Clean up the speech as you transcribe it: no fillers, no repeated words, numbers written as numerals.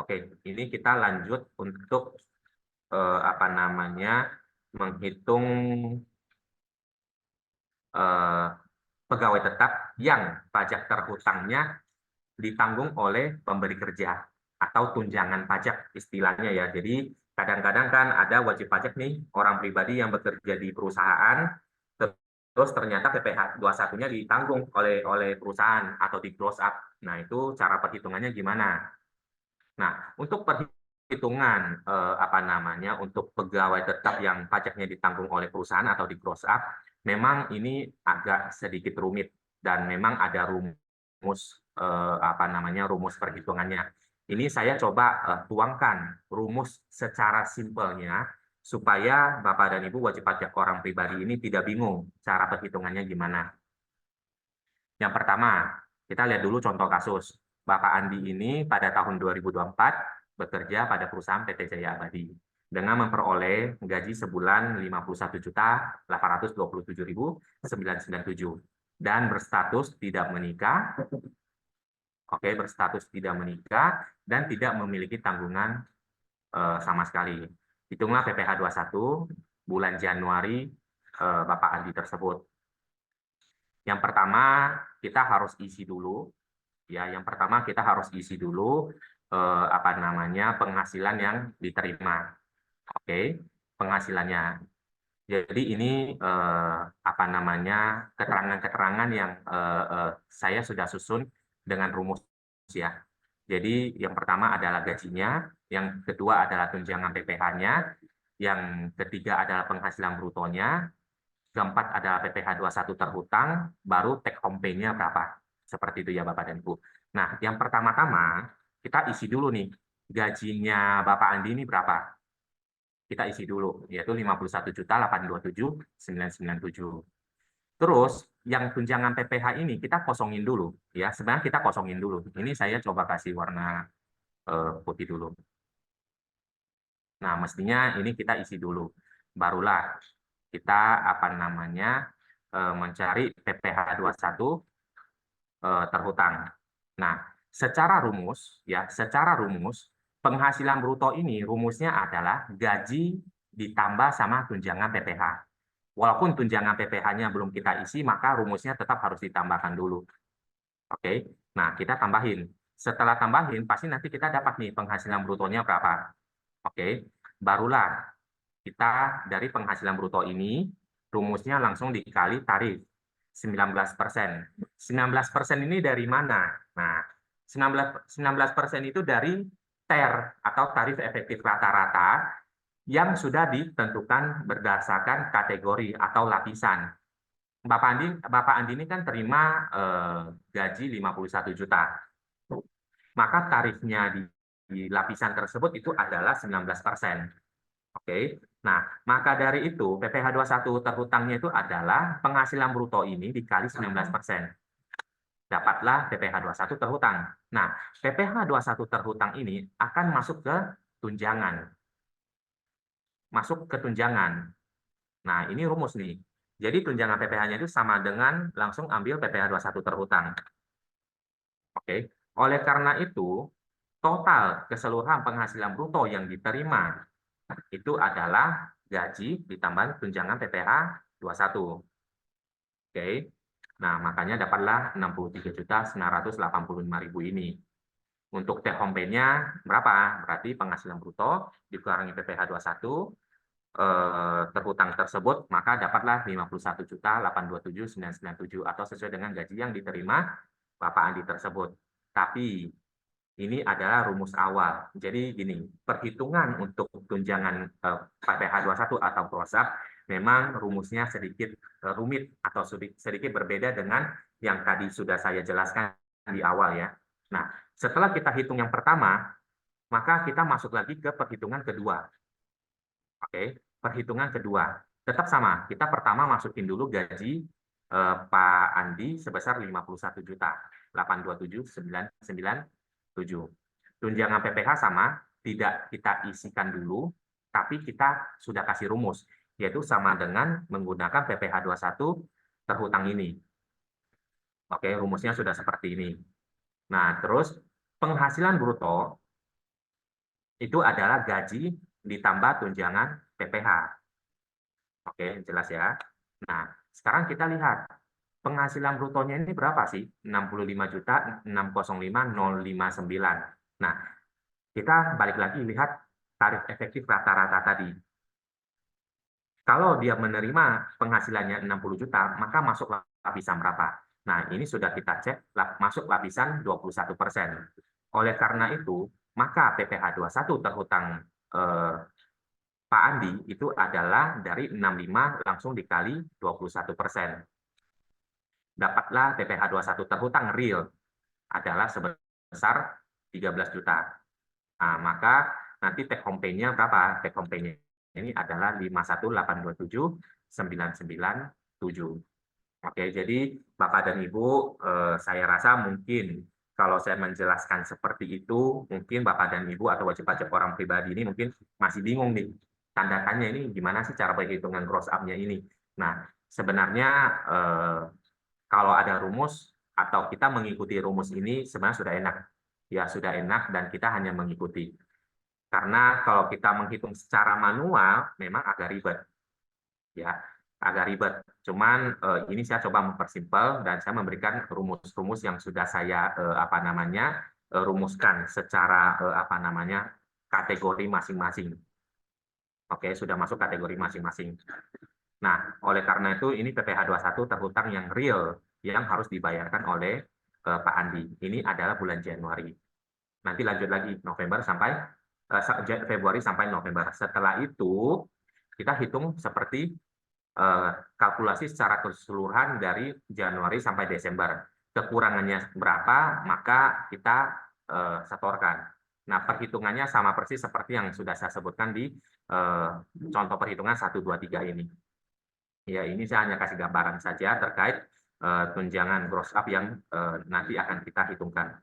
Oke, ini kita lanjut untuk apa namanya, menghitung eh, pegawai tetap yang pajak terhutangnya ditanggung oleh pemberi kerja atau tunjangan pajak istilahnya ya. Jadi kadang-kadang kan ada wajib pajak nih orang pribadi yang bekerja di perusahaan, terus ternyata PPh 21-nya ditanggung oleh perusahaan atau di gross up. Nah, itu cara perhitungannya gimana? Nah, untuk perhitungan apa namanya untuk pegawai tetap yang pajaknya ditanggung oleh perusahaan atau di gross up, memang ini agak sedikit rumit dan memang ada rumus apa namanya rumus perhitungannya. Ini saya coba tuangkan rumus secara simpelnya supaya Bapak dan Ibu wajib pajak orang pribadi ini tidak bingung cara perhitungannya gimana. Yang pertama, kita lihat dulu contoh kasus. Bapak Andi ini pada tahun 2024 bekerja pada perusahaan PT Jaya Abadi dengan memperoleh gaji sebulan 51.827.997 dan berstatus tidak menikah, oke, berstatus tidak menikah dan tidak memiliki tanggungan sama sekali. Hitunglah PPh 21 bulan Januari Bapak Andi tersebut. Yang pertama kita harus isi dulu ya. Yang pertama kita harus isi dulu apa namanya penghasilan yang diterima. Oke, penghasilannya. Jadi ini apa namanya keterangan-keterangan yang saya sudah susun dengan rumus ya. Jadi yang pertama adalah gajinya, yang kedua adalah tunjangan PPh-nya, yang ketiga adalah penghasilan brutonya, keempat adalah PPh 21 terhutang, baru take home pay-nya berapa. Seperti itu ya Bapak dan Ibu. Nah, yang pertama-tama kita isi dulu nih, gajinya Bapak Andi ini berapa? Kita isi dulu, yaitu 51.827.997. Terus, yang tunjangan PPh ini kita kosongin dulu. Ya, sebenarnya kita kosongin dulu. Ini saya coba kasih warna putih dulu. Nah, mestinya ini kita isi dulu. Barulah kita apa namanya mencari PPh 21 terhutang. Nah, secara rumus ya, secara rumus penghasilan bruto ini rumusnya adalah gaji ditambah sama tunjangan PPh. Walaupun tunjangan PPh-nya belum kita isi, maka rumusnya tetap harus ditambahkan dulu. Oke. Nah, kita tambahin. Setelah tambahin, pasti nanti kita dapat nih penghasilan brutonya berapa. Oke. Barulah kita dari penghasilan bruto ini rumusnya langsung dikali tarif 19%. 19% ini dari mana? Nah, 19% itu dari TER atau tarif efektif rata-rata yang sudah ditentukan berdasarkan kategori atau lapisan. Bapak Andi ini kan terima gaji 51 juta. Maka tarifnya di lapisan tersebut itu adalah 19%. Oke. Nah, maka dari itu PPh 21 terhutangnya itu adalah penghasilan bruto ini dikali 19%. Dapatlah PPh 21 terhutang. Nah, PPh 21 terhutang ini akan masuk ke tunjangan. Masuk ke tunjangan. Nah, ini rumus nih. Jadi tunjangan PPh-nya itu sama dengan langsung ambil PPh 21 terhutang. Oke. Oleh karena itu, total keseluruhan penghasilan bruto yang diterima itu adalah gaji ditambah tunjangan PPh 21. Oke. Nah, makanya dapatlah 63.985.000 ini. Untuk take home pay-nya berapa? Berarti penghasilan bruto dikurangi PPh 21 terhutang tersebut, maka dapatlah 51.827.997 atau sesuai dengan gaji yang diterima Bapak Andi tersebut. Tapi ini adalah rumus awal. Jadi gini, perhitungan untuk tunjangan PPh 21 atau gross up memang rumusnya sedikit rumit atau sedikit berbeda dengan yang tadi sudah saya jelaskan di awal ya. Nah, setelah kita hitung yang pertama, maka kita masuk lagi ke perhitungan kedua. Oke, perhitungan kedua. Tetap sama, kita pertama masukin dulu gaji Pak Andi sebesar 51.827.997. Tunjangan PPh sama, tidak kita isikan dulu, tapi kita sudah kasih rumus, yaitu sama dengan menggunakan PPh 21 terhutang ini. Oke, rumusnya sudah seperti ini. Nah, terus penghasilan bruto itu adalah gaji ditambah tunjangan PPh. Oke, jelas ya. Nah, sekarang kita lihat penghasilan brutonya ini berapa sih? 65.605.059. Nah, kita balik lagi lihat tarif efektif rata-rata tadi. Kalau dia menerima penghasilannya 60 juta, maka masuk lapisan berapa? Nah, ini sudah kita cek, masuk lapisan 21%. Oleh karena itu, maka PPh 21 terhutang Pak Andi itu adalah dari 65 langsung dikali 21%. Dapatlah PPh 21 terhutang real adalah sebesar 13 juta. Nah, maka nanti take home pay-nya berapa? Take home pay-nya ini adalah 51.827.997. Oke, jadi Bapak dan Ibu, saya rasa mungkin kalau saya menjelaskan seperti itu, mungkin Bapak dan Ibu atau wajib-pajak orang pribadi ini mungkin masih bingung nih, tanda tanya ini gimana sih cara perhitungan gross up-nya ini. Nah, sebenarnya kalau ada rumus atau kita mengikuti rumus ini sebenarnya sudah enak. Ya, sudah enak dan kita hanya mengikuti. Karena kalau kita menghitung secara manual, memang agak ribet. Ya, agak ribet. Cuman ini saya coba mempersimpel dan saya memberikan rumus-rumus yang sudah saya rumuskan secara kategori masing-masing. Oke, sudah masuk kategori masing-masing. Nah, oleh karena itu ini PPh 21 terhutang yang real yang harus dibayarkan oleh Pak Andi. Ini adalah bulan Januari. Nanti lanjut lagi November sampai Februari sampai November. Setelah itu kita hitung seperti kalkulasi secara keseluruhan dari Januari sampai Desember. Kekurangannya berapa, maka kita setorkan. Nah, perhitungannya sama persis seperti yang sudah saya sebutkan di contoh perhitungan 1, 2, 3 ini. Ya, ini saya hanya kasih gambaran saja terkait tunjangan gross up yang nanti akan kita hitungkan.